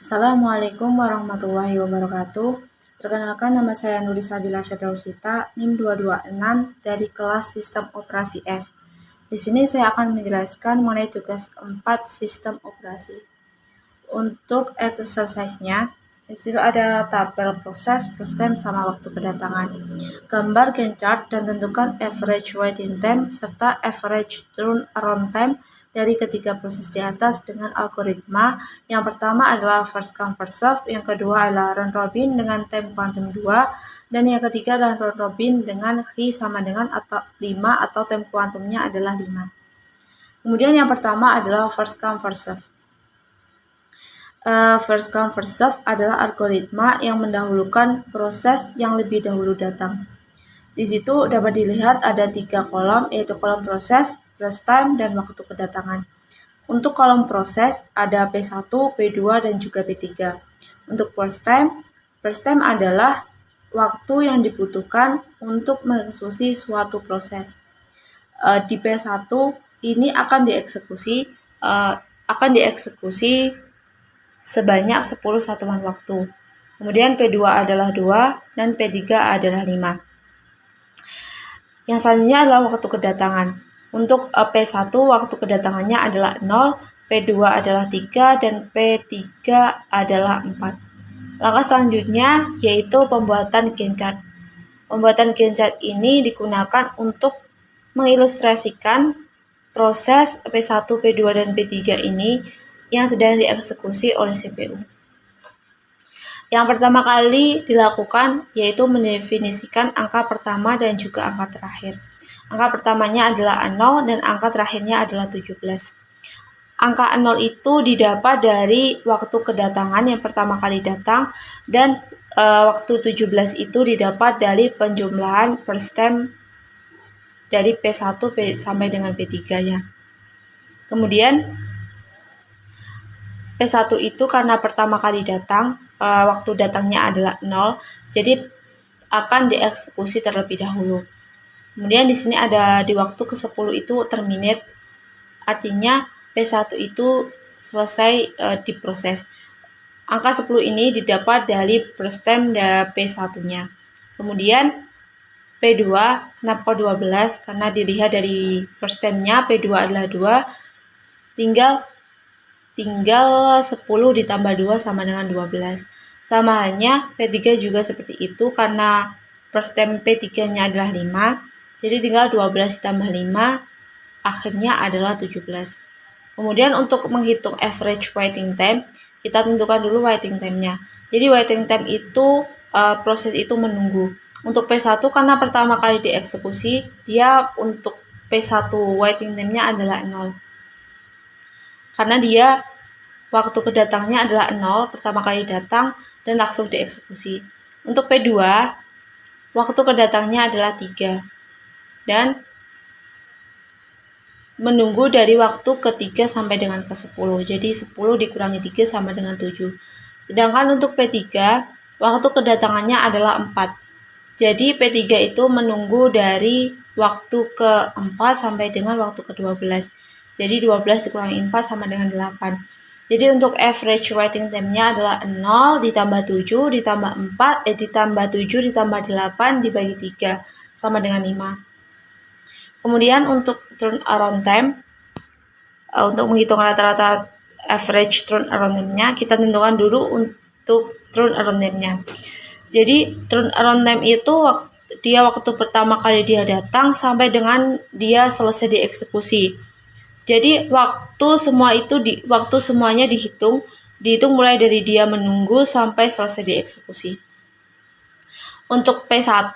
Assalamualaikum warahmatullahi wabarakatuh. Perkenalkan, nama saya Nurisabila Firdausita, NIM 226 dari kelas Sistem Operasi F. Di sini saya akan menjelaskan mengenai tugas 4 sistem operasi. Untuk exercise-nya, di situ ada tabel proses, first time, sama waktu kedatangan. Gambar Gantt chart dan tentukan average waiting time serta average turnaround time dari ketiga proses di atas dengan algoritma. Yang pertama adalah first come first serve, yang kedua adalah round robin dengan time quantum 2, dan yang ketiga adalah round robin dengan chi sama dengan 5 atau time quantumnya adalah 5. Kemudian yang pertama adalah first come first serve. First come first serve adalah algoritma yang mendahulukan proses yang lebih dahulu datang. Di situ dapat dilihat ada 3 kolom, yaitu kolom proses, first time, dan waktu kedatangan. Untuk kolom proses ada P1, P2, dan juga P3. Untuk first time adalah waktu yang dibutuhkan untuk mengeksekusi suatu proses. Di P1 ini akan dieksekusi sebanyak 10 satuan waktu. Kemudian P2 adalah 2 dan P3 adalah 5. Yang selanjutnya adalah waktu kedatangan. Untuk P1 waktu kedatangannya adalah 0, P2 adalah 3, dan P3 adalah 4. Langkah selanjutnya yaitu pembuatan Gantt chart. Pembuatan Gantt chart ini digunakan untuk mengilustrasikan proses P1, P2, dan P3 ini yang sedang dieksekusi oleh CPU. Yang pertama kali dilakukan yaitu mendefinisikan angka pertama dan juga angka terakhir. Angka pertamanya adalah 0 dan angka terakhirnya adalah 17. Angka 0 itu didapat dari waktu kedatangan yang pertama kali datang, dan waktu 17 itu didapat dari penjumlahan first time dari P1 sampai dengan P3-nya. Kemudian P1 itu karena pertama kali datang, waktu datangnya adalah 0, jadi akan dieksekusi terlebih dahulu. Kemudian di sini ada di waktu ke-10 itu terminate, artinya P1 itu selesai diproses. Angka 10 ini didapat dari first time dari P1-nya. Kemudian P2, kenapa 12? Karena dilihat dari first time-nya P2 adalah 2, tinggal 10 ditambah 2 sama dengan 12. Sama halnya P3 juga seperti itu, karena first time P3-nya adalah 5, jadi tinggal 12 ditambah 5, akhirnya adalah 17. Kemudian untuk menghitung average waiting time, kita tentukan dulu waiting time-nya. Jadi waiting time itu proses itu menunggu. Untuk P1 karena pertama kali dieksekusi, dia untuk P1 waiting time-nya adalah 0. Karena dia waktu kedatangnya adalah 0, pertama kali datang dan langsung dieksekusi. Untuk P2, waktu kedatangnya adalah 3 dan menunggu dari waktu ke-3 sampai dengan ke-10. Jadi 10 dikurangi 3 sama dengan 7. Sedangkan untuk P3, waktu kedatangannya adalah 4. Jadi P3 itu menunggu dari waktu ke-4 sampai dengan waktu ke-12. Jadi 12 dikurangi 4 sama dengan 8. Jadi untuk average waiting time-nya adalah 0 ditambah 7 ditambah 4 ditambah 7 ditambah 8 dibagi 3 sama dengan 5. Kemudian untuk turnaround time, untuk menghitung rata-rata average turnaround time-nya, kita tentukan dulu untuk turnaround time-nya. Jadi turnaround time itu dia waktu pertama kali dia datang sampai dengan dia selesai dieksekusi. Jadi waktu semuanya dihitung mulai dari dia menunggu sampai selesai dieksekusi. Untuk P1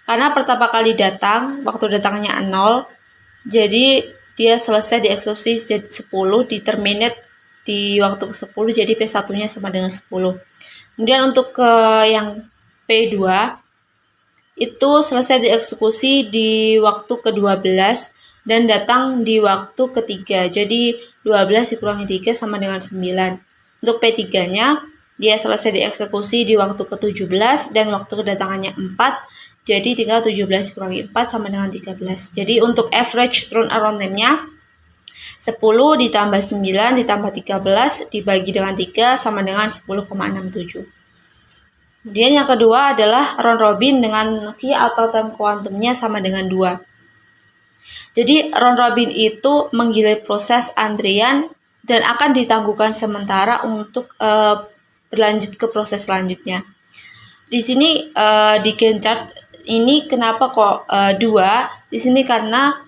karena pertama kali datang, waktu datangnya 0, jadi dia selesai dieksekusi 10, terminate di waktu ke-10, jadi P1-nya sama dengan 10. Kemudian untuk yang P2 itu selesai dieksekusi di waktu ke-12 dan datang di waktu ke-3. Jadi 12 dikurangi 3 sama dengan 9. Untuk P3-nya dia selesai dieksekusi di waktu ke-17 dan waktu kedatangannya 4. Jadi tinggal 17 dikurangi 4 sama dengan 13. Jadi untuk average turnaround time-nya 10 ditambah 9 ditambah 13 dibagi dengan 3 sama dengan 10,67. Kemudian yang kedua adalah round robin dengan key atau time kuantumnya sama dengan 2. Jadi round robin itu menggilir proses antrian dan akan ditangguhkan sementara untuk berlanjut ke proses selanjutnya. Di sini di Gantt chart ini kenapa kok 2? Di sini karena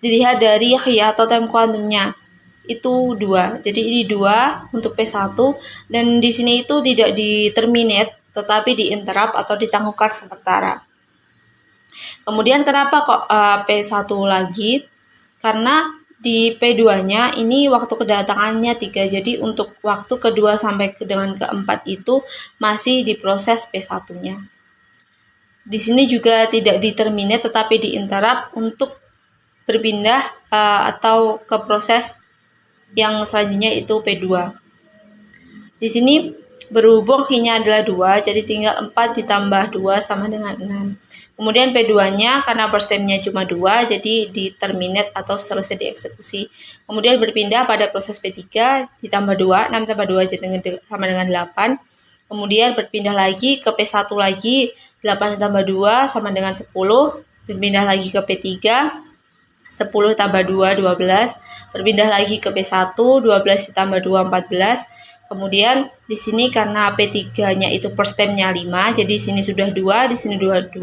dilihat dari key atau time kuantumnya itu 2. Jadi ini 2 untuk P1 dan di sini itu tidak di terminate tetapi di interrupt atau ditangguhkan sementara. Kemudian kenapa kok P1 lagi? Karena di P2-nya ini waktu kedatangannya 3. Jadi untuk waktu kedua sampai dengan keempat itu masih diproses P1-nya. Di sini juga tidak di terminate tetapi di interrupt untuk berpindah atau ke proses yang selanjutnya itu P2. Di sini berhubung key-nya adalah 2, jadi tinggal 4 ditambah 2 sama dengan 6. Kemudian P2-nya karena persennya cuma 2, jadi di terminate atau selesai dieksekusi. Kemudian berpindah pada proses P3 ditambah 2, 6 tambah 2 jadi sama dengan 8. Kemudian berpindah lagi ke P1 lagi, 8 ditambah 2 sama dengan 10. Berpindah lagi ke P3, 10 tambah 2, 12. Berpindah lagi ke P1, 12 ditambah 2, 14. Kemudian di sini karena P3-nya itu per stem-nya 5, jadi di sini sudah 2, di sini 2,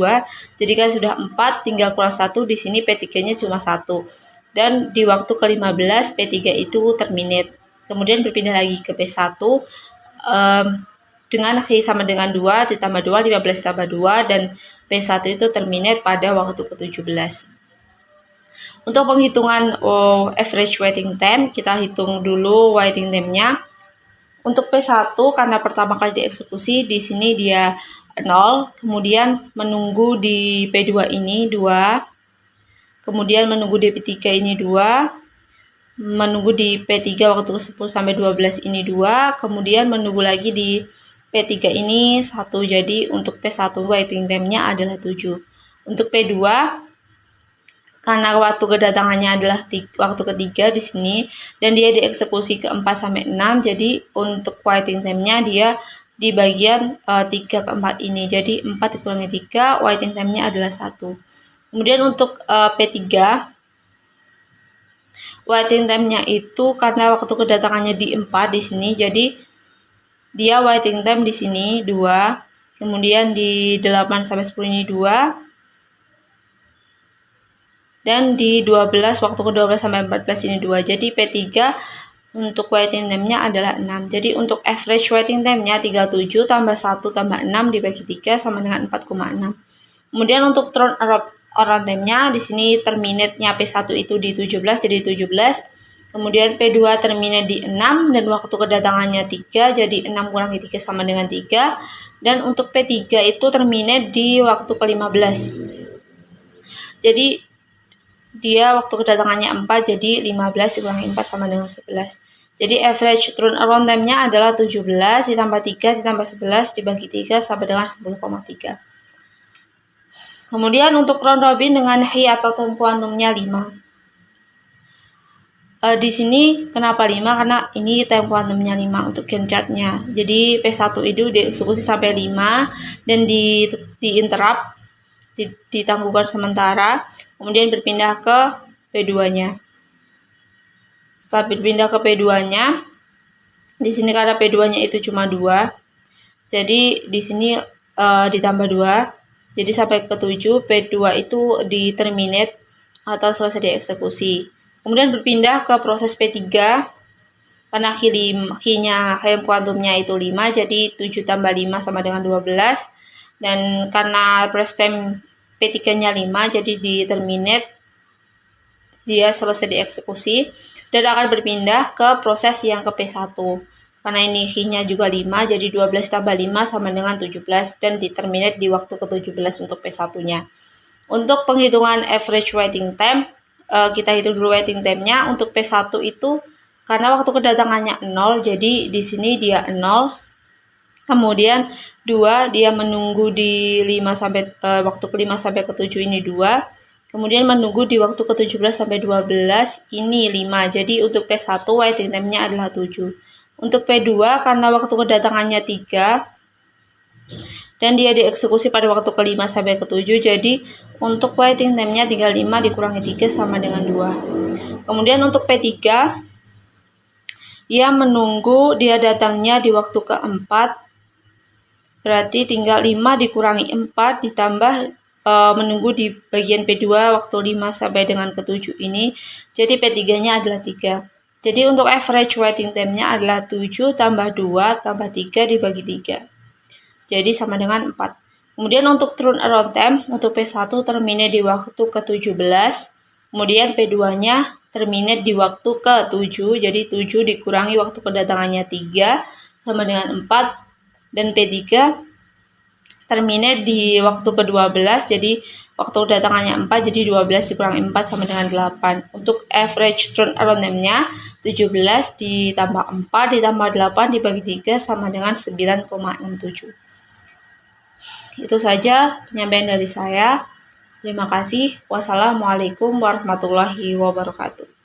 jadi kan sudah 4, tinggal kurang 1, di sini P3-nya cuma 1. Dan di waktu ke-15 P3 itu terminate. Kemudian berpindah lagi ke P1 dengan key sama dengan 2 ditambah 2, 15 tambah 2 dan P1 itu terminate pada waktu ke-17. Untuk penghitungan average waiting time, kita hitung dulu waiting time-nya. Untuk P1 karena pertama kali dieksekusi di sini dia 0, kemudian menunggu di P2 ini 2, kemudian menunggu di P3 ini 2, menunggu di P3 waktu ke-10 sampai 12 ini 2, kemudian menunggu lagi di P3 ini 1. Jadi untuk P1 waiting time-nya adalah 7. Untuk P2 karena waktu kedatangannya adalah waktu ketiga di sini dan dia dieksekusi ke 4 sampai 6, jadi untuk waiting time-nya dia di bagian 3 ke 4 ini. Jadi 4 dikurangi 3, waiting time-nya adalah 1. Kemudian untuk P3 waiting time-nya itu karena waktu kedatangannya di 4 di sini, jadi dia waiting time di sini 2, kemudian di 8 sampai 10 ini 2. Dan di 12 waktu ke-12 sampai 14 ini 2. Jadi P3 untuk waiting time-nya adalah 6. Jadi untuk average waiting time-nya 37 tambah 1 tambah 6 dibagi 3 sama dengan 4,6. Kemudian untuk turnaround time-nya di sini terminate-nya P1 itu di 17 jadi 17. Kemudian P2 terminate di 6 dan waktu kedatangannya 3 jadi 6 kurangi 3 sama dengan 3. Dan untuk P3 itu terminate di waktu ke-15. Jadi dia waktu kedatangannya 4, jadi 15 dikurangi 4 sama dengan 11. Jadi average turnaround time-nya adalah 17 ditambah 3 ditambah 11 dibagi 3 sama dengan 10,3. Kemudian untuk round robin dengan key atau time kuantumnya 5. Di sini kenapa 5? Karena ini time kuantumnya 5 untuk Gantt chart-nya. Jadi P1 itu dieksekusi sampai 5 dan di interrupt, ditangguhkan sementara, kemudian berpindah ke P2-nya. Setelah berpindah ke P2-nya, di sini karena P2-nya itu cuma 2, jadi di sini ditambah 2, jadi sampai ke 7, P2 itu di terminate atau selesai dieksekusi. Kemudian berpindah ke proses P3, karena key-nya kuantumnya itu 5, jadi 7 tambah 5 sama dengan 12, dan karena press time P3-nya 5, jadi di terminate, dia selesai dieksekusi dan akan berpindah ke proses yang ke P1. Karena ini key-nya juga 5, jadi 12 tambah 5 sama dengan 17 dan di terminate di waktu ke-17 untuk P1-nya. Untuk penghitungan average waiting time, kita hitung dulu waiting time-nya. Untuk P1 itu karena waktu kedatangannya 0, jadi di sini dia 0. Kemudian 2 dia menunggu di 5 sampai waktu ke-5 sampai ke-7 ini 2. Kemudian menunggu di waktu ke-17 sampai 12 ini 5. Jadi untuk P1 waiting time-nya adalah 7. Untuk P2 karena waktu kedatangannya 3 dan dia dieksekusi pada waktu ke-5 sampai ke-7, jadi untuk waiting time-nya tinggal 5 dikurangi 3 sama dengan 2. Kemudian untuk P3 dia menunggu dia datangnya di waktu ke-4, berarti tinggal 5 dikurangi 4 ditambah menunggu di bagian P2 waktu 5 sampai dengan ke-7 ini. Jadi P3-nya adalah 3. Jadi untuk average waiting time-nya adalah 7 tambah 2 tambah 3 dibagi 3. Jadi sama dengan 4. Kemudian untuk turnaround time, untuk P1 terminate di waktu ke-17. Kemudian P2-nya terminate di waktu ke-7. Jadi 7 dikurangi waktu kedatangannya 3 sama dengan 4. Dan P3 terminate di waktu ke-12, jadi waktu kedatangannya 4, jadi 12 dikurangi 4 sama dengan 8. Untuk average turnaround time-nya 17 ditambah 4 ditambah 8 dibagi 3 sama dengan 9,67. Itu saja penyampaian dari saya. Terima kasih. Wassalamualaikum warahmatullahi wabarakatuh.